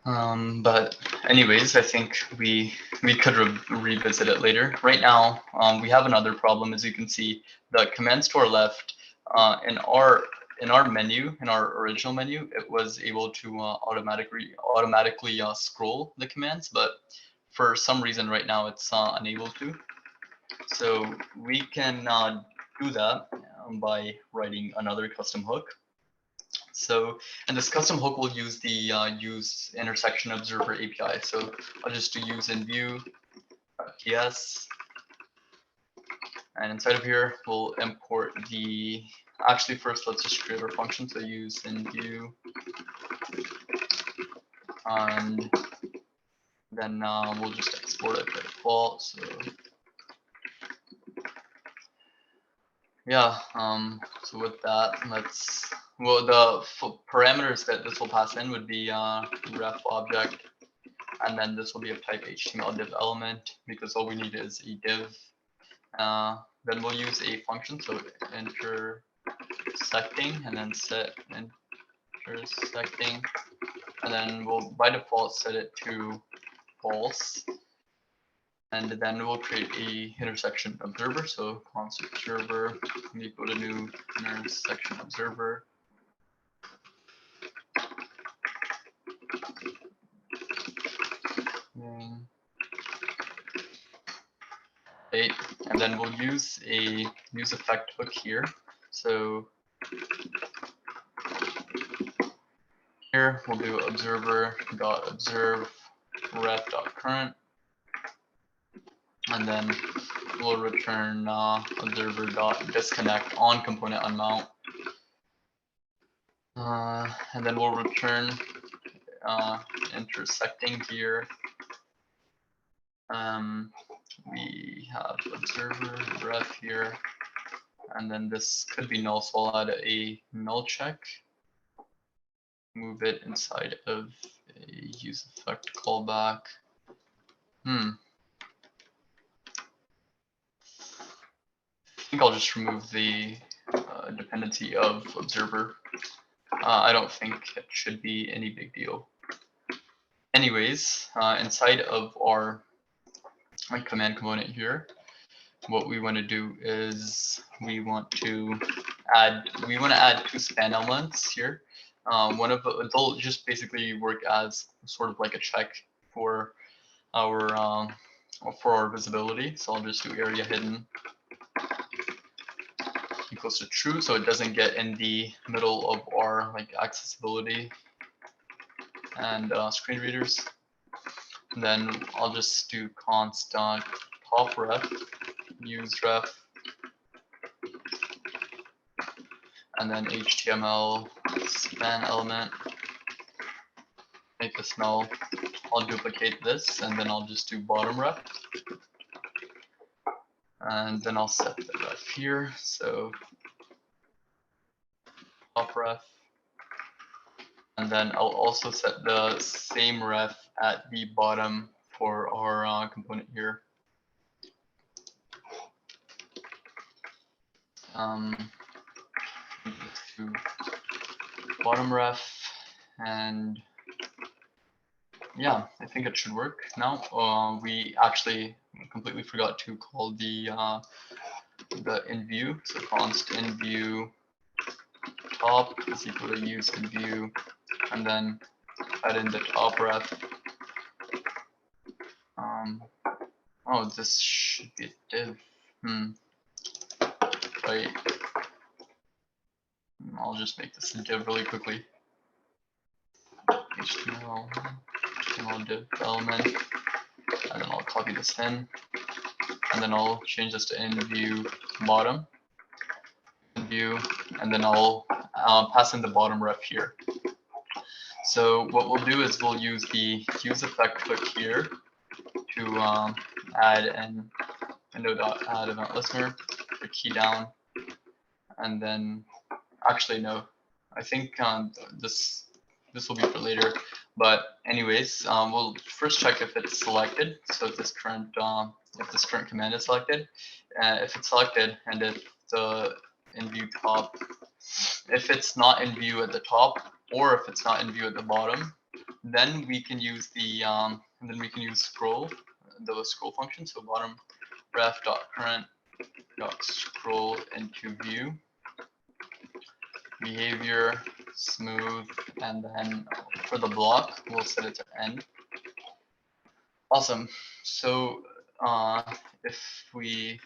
S1: But anyways, I think we could revisit it later. Right now, we have another problem. As you can see, the commands to our left, in our menu, in our original menu, it was able to automatically scroll the commands, but for some reason right now it's unable to. So we can do that by writing another custom hook. So, and this custom hook will use the use intersection observer API. So I'll just do use in view.ts. And inside of here, we'll import the, actually first, let's just create our function. So use in view. And then we'll just export it by default. So yeah, so with that, well, the parameters that this will pass in would be ref object, and then this will be of type HTML div element, because all we need is a div. Then we'll use a function, so intersecting, and then set intersecting, and then we'll by default set it to false. And then we'll create a intersection observer. So const observer, we go to new intersection observer. And then we'll use a use effect hook here. So here we'll do observer.observe ref.current. And then we'll return observer.disconnect on component unmount. And then we'll return intersecting here. We have observer ref here. And then this could be null, so I'll add a null check. Move it inside of a use effect callback. I think I'll just remove the dependency of observer. I don't think it should be any big deal. Anyways, inside of our command component here, what we want to do is we want to add two span elements here. One of they'll just basically work as sort of like a check for our visibility. So I'll just do area hidden equals to true, so it doesn't get in the middle of our accessibility and screen readers. And then I'll just do const top ref, use ref, and then HTML span element, make this null. I'll duplicate this, and then I'll just do bottom ref. And then I'll set the ref here. So top ref. And then I'll also set the same ref at the bottom for our component here. To bottom ref, and yeah, I think it should work now. We actually completely forgot to call the in view. So const in view top is equal to use in view, and then add in the top ref. Oh, this should be a div. Right. I'll just make this a div really quickly. HTML div element, and then I'll copy this in, and then I'll change this to in view bottom, in view, and then I'll pass in the bottom ref here. So what we'll do is we'll use the use effect hook here to add an window.add event listener, the key down, and then actually no, I think this will be for later. But anyways, we'll first check if it's selected. So if this current command is selected, if it's selected, and if the in view top, if it's not in view at the top, or if it's not in view at the bottom, then we can use the scroll, the scroll function. So bottom ref dot current dot scroll into view behavior smooth, and then for the block we'll set it to end. Awesome. So if we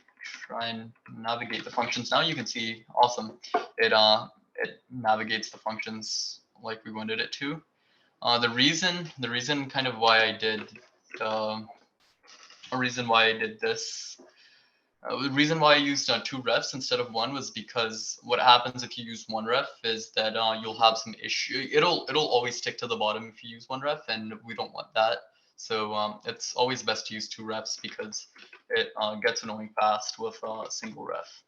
S1: try and navigate the functions now, you can see awesome. It navigates the functions like we wanted it to. The reason kind of why I did this. The reason why I used 2 refs instead of 1 was because what happens if you use 1 ref is that you'll have some issue. It'll always stick to the bottom if you use 1 ref, and we don't want that. So it's always best to use 2 refs because it gets annoying fast with a single ref.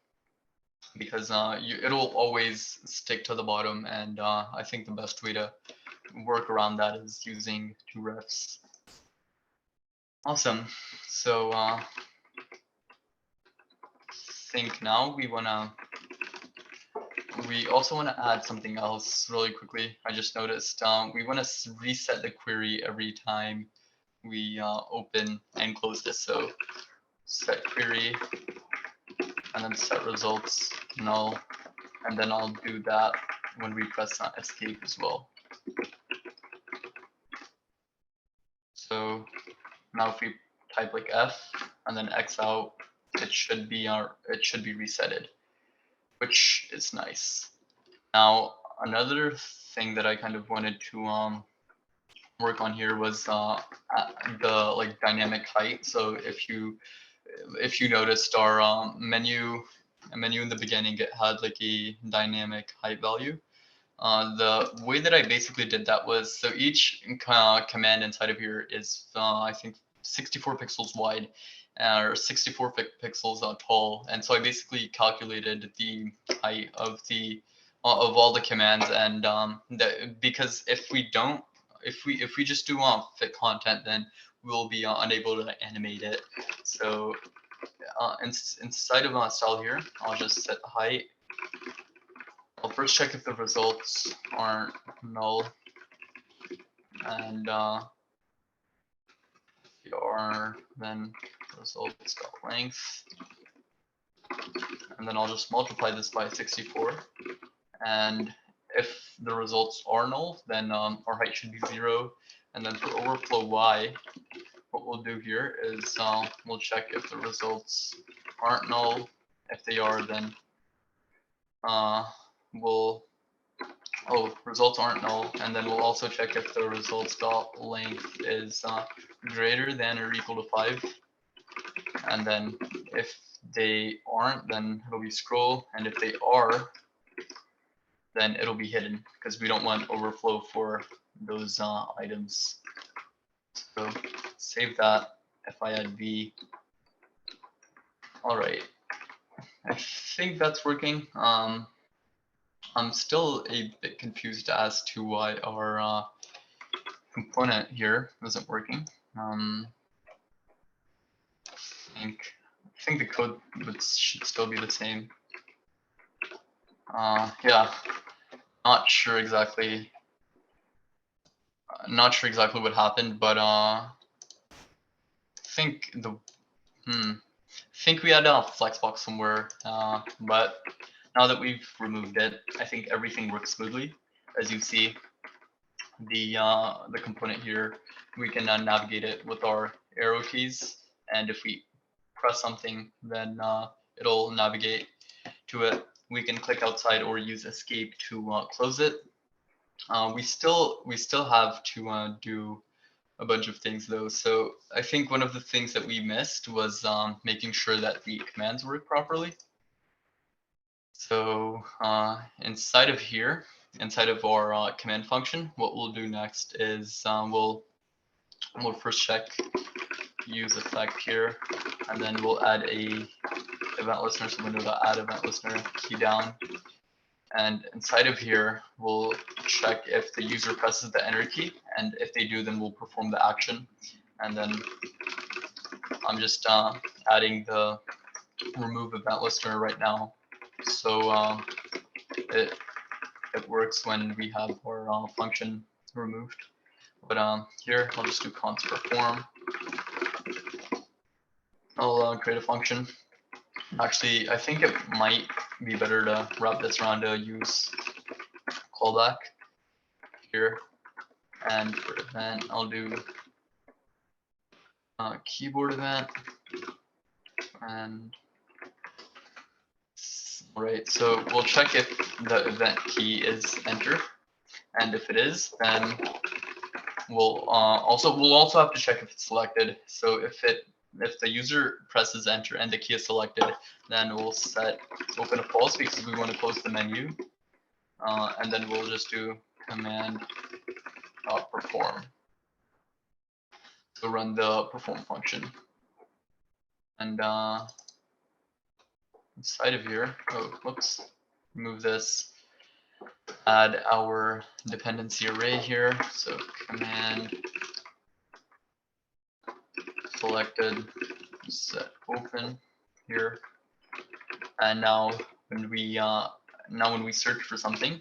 S1: Because it'll always stick to the bottom, and I think the best way to work around that is using 2 refs. Awesome. So think now we also want to add something else really quickly. I just noticed we want to reset the query every time we open and close this. So set query, and then set results null, and then I'll do that when we press escape as well. So now if we type like F and then X out, it should be resetted, which is nice. Now another thing that I kind of wanted to work on here was the dynamic height. So if you noticed our menu in the beginning, it had like a dynamic height value. The way that I basically did that was, so each command inside of here is I think 64 pixels wide, or 64 pixels tall, and so I basically calculated the height of all the commands, and because if we just do fit content, then we'll be unable to animate it. So inside of style here, I'll just set the height. I'll first check if the results aren't null, and if they are, then results.length, and then I'll just multiply this by 64, and if the results are null, then our height should be 0, and then for overflow y, what we'll do here is we'll check if the results aren't null. If they are, then we'll oh, results aren't null, and then we'll also check if the results dot length is greater than or equal to 5. And then if they aren't, then it'll be scroll, and if they are, then it'll be hidden because we don't want overflow for those items. So save that. If I add v, all right. I think that's working. I'm still a bit confused as to why our component here isn't working. I think the code should still be the same. Yeah, not sure exactly what happened, but I think we had a flexbox somewhere, but now that we've removed it, I think everything works smoothly. As you see, the component here, we can navigate it with our arrow keys, and if we press something, then it'll navigate to it. We can click outside or use escape to close it. We still have to do a bunch of things though. So I think one of the things that we missed was making sure that the commands work properly. So inside of here, inside of our command function, what we'll do next is we'll first check use effect here, and then we'll add a event listener. So window.add event listener, key down. And inside of here, we'll check if the user presses the enter key, and if they do, then we'll perform the action. And then I'm just adding the remove event listener right now. So it works when we have our function removed. But here, I'll just do const perform. I'll create a function. Actually, I think it might be better to wrap this around a use callback here. And for event, I'll do keyboard event. And all right, so we'll check if the event key is enter. And if it is, then we'll also have to check if it's selected. So if the user presses enter and the key is selected, then we'll set open to false because we want to close the menu. And then we'll just do command perform. So run the perform function. And inside of here, oh, whoops, remove this. Add our dependency array here. So command selected set open here. And now when we search for something,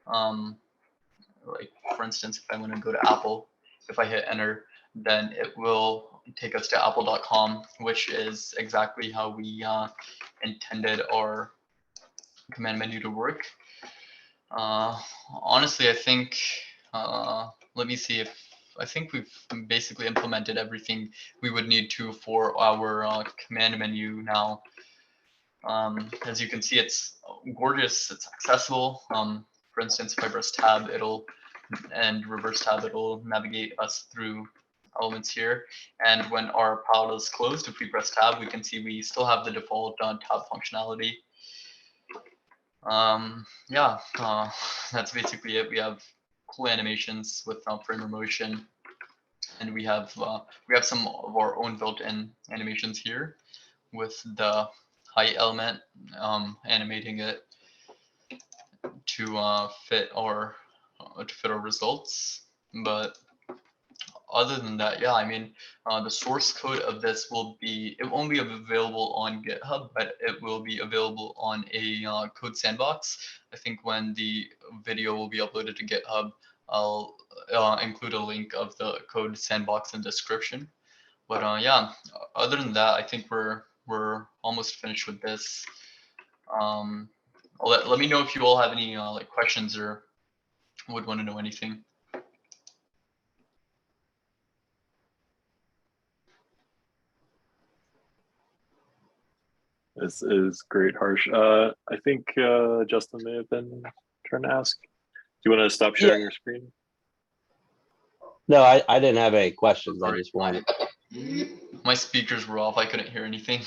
S1: like for instance, if I want to go to Apple, if I hit enter, then it will take us to apple.com, which is exactly how we intended our command menu to work. Honestly, I think, let me see if, I think we've basically implemented everything we would need to for our command menu now. As you can see, it's gorgeous, it's accessible. For instance, if I press tab, and reverse tab, it'll navigate us through elements here. And when our palette is closed, if we press tab, we can see we still have the default tab functionality. Yeah, that's basically it. We have cool animations with framer motion, and we have some of our own built-in animations here with the height element animating it to fit our results. But other than that, yeah, I mean, the source code of this won't be available on GitHub, but it will be available on a code sandbox. I think when the video will be uploaded to GitHub, I'll include a link of the code sandbox in the description. But yeah, other than that, I think we're almost finished with this. Let me know if you all have any like questions or would want to know anything.
S2: This is great, Harsh. I think Justin may have been trying to ask. you want to stop sharing your screen?
S3: No, I didn't have any questions. I
S1: Sorry.
S3: just wanted.
S1: My speakers were off. I couldn't hear anything.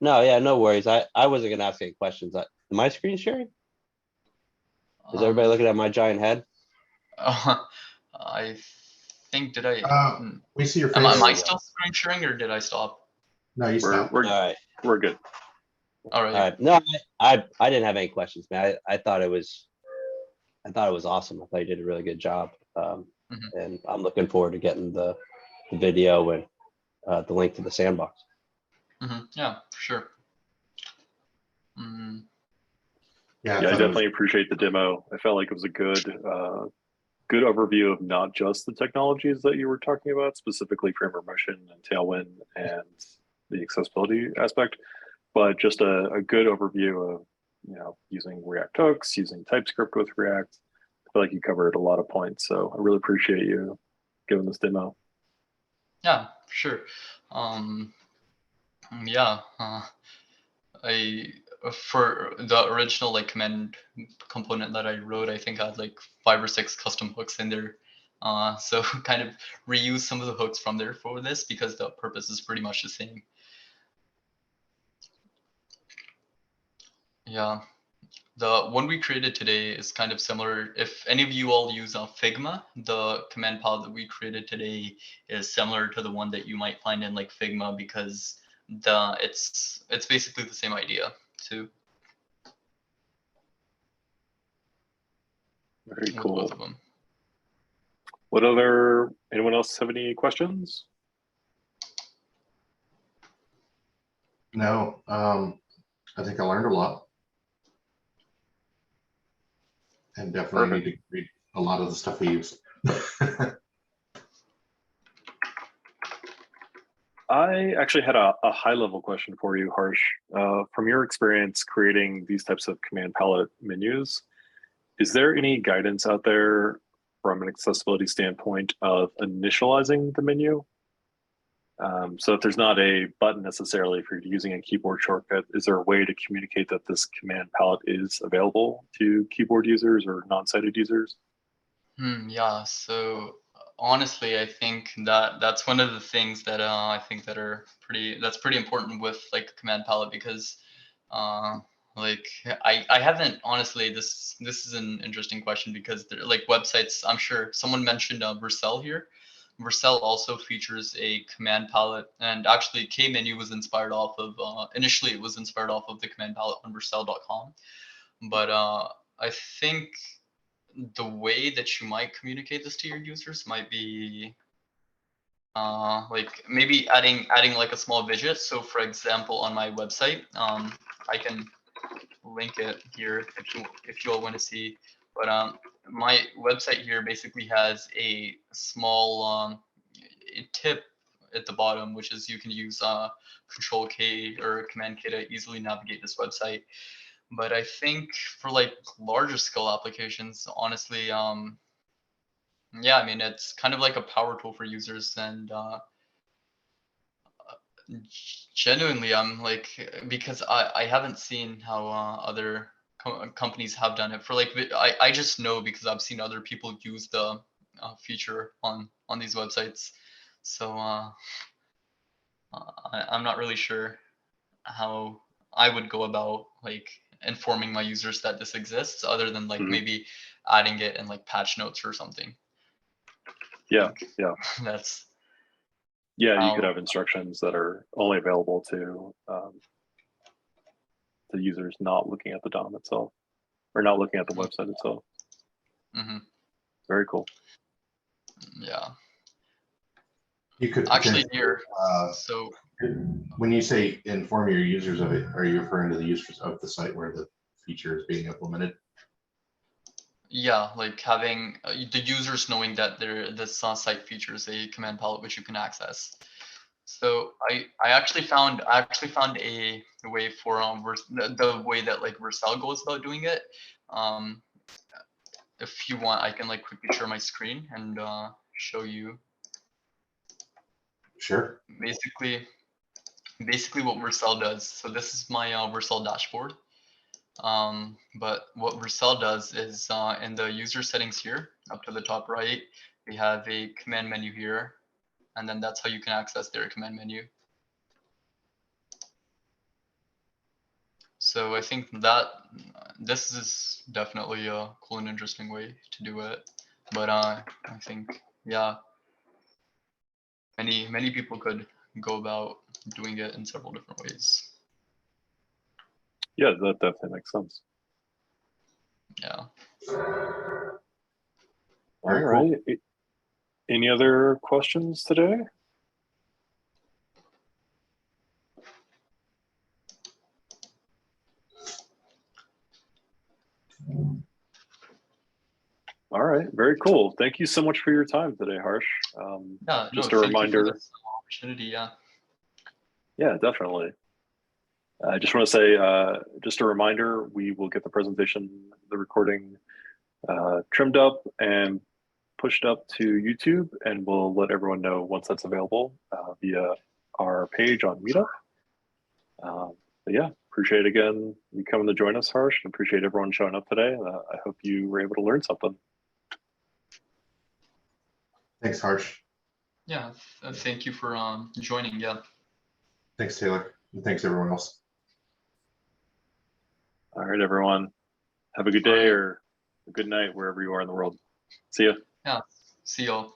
S3: No, yeah, no worries. I wasn't gonna ask any questions. Am I screen sharing? Is everybody looking at my giant head?
S1: I think, did I?
S4: We see your face.
S1: Am I still screen sharing or did I stop?
S4: No, you stopped.
S3: All right.
S2: We're good.
S1: All right.
S3: All right. No, I didn't have any questions, man. I thought it was awesome. I thought you did a really good job. And I'm looking forward to getting the video and the link to the sandbox.
S1: Yeah, for sure.
S2: Yeah, I definitely appreciate the demo. I felt like it was a good overview of not just the technologies that you were talking about, specifically framework motion and Tailwind and the accessibility aspect, but just a good overview of, using React hooks, using TypeScript with React. I feel like you covered a lot of points, so I really appreciate you giving this demo.
S1: Yeah, for sure. Yeah, for the original like command component that I wrote, I think I had like 5 or 6 custom hooks in there. So kind of reuse some of the hooks from there for this because the purpose is pretty much the same. Yeah, the one we created today is kind of similar. If any of you all use Figma, the command palette that we created today is similar to the one that you might find in like Figma because it's basically the same idea too.
S2: Very cool.
S1: Both of them.
S2: Anyone else have any questions?
S4: No, I think I learned a lot. And definitely need to read a lot of the stuff we use.
S2: I actually had a high-level question for you, Harsh. From your experience creating these types of command palette menus, is there any guidance out there from an accessibility standpoint of initializing the menu? So if there's not a button necessarily for using a keyboard shortcut, is there a way to communicate that this command palette is available to keyboard users or non-sighted users?
S1: Yeah, so honestly, I think that's one of the things that I think that's pretty important with like command palette because like I haven't honestly this is an interesting question because they're like websites. I'm sure someone mentioned Vercel here. Vercel also features a command palette, and actually K-menu was inspired off of initially it was inspired off of the command palette on vercel.com, but I think the way that you might communicate this to your users might be like maybe adding like a small widget. So for example, on my website, I can link it here if you all want to see, but my website here basically has a small a tip at the bottom, which is you can use Control K or Command K to easily navigate this website. But I think for like larger scale applications, honestly, yeah, I mean, it's kind of like a power tool for users. And genuinely, I'm like, because I haven't seen how other companies have done it for like, I just know because I've seen other people use the feature on these websites. So I'm not really sure how I would go about like informing my users that this exists other than like maybe adding it in like patch notes or something.
S2: Yeah,
S1: That's
S2: you could have instructions that are only available to the users not looking at the DOM itself or not looking at the website itself. Very cool.
S1: Yeah.
S4: You could
S1: actually here. So
S4: when you say inform your users of it, are you referring to the users of the site where the feature is being implemented?
S1: Yeah, like having the users knowing that this site features a command palette which you can access. So I actually found a way for the way that like Vercel goes about doing it. If you want, I can like quickly share my screen and show you.
S4: Sure.
S1: Basically what Vercel does. So this is my Vercel dashboard. But what Vercel does is in the user settings here, up to the top right, we have a command menu here, and then that's how you can access their command menu. So I think that this is definitely a cool and interesting way to do it. But I think, yeah, many people could go about doing it in several different ways.
S2: Yeah, that definitely makes sense.
S1: Yeah.
S2: All
S4: Very
S2: right. Any other questions today? All right, very cool. Thank you so much for your time today, Harsh.
S1: Yeah,
S2: Just
S1: no,
S2: a
S1: thank you for
S2: reminder.
S1: this opportunity. Yeah.
S2: Yeah, definitely. I just want to say, just a reminder, we will get the presentation, the recording trimmed up and pushed up to YouTube, and we'll let everyone know once that's available via our page on Meetup. But yeah, appreciate again you coming to join us, Harsh, and appreciate everyone showing up today. I hope you were able to learn something.
S4: Thanks, Harsh.
S1: Yeah, thank you for joining. Yeah.
S4: Thanks, Taylor. And thanks, everyone else.
S2: All right, everyone. Have a good day or a good night wherever you are in the world. See ya.
S1: Yeah. See y'all.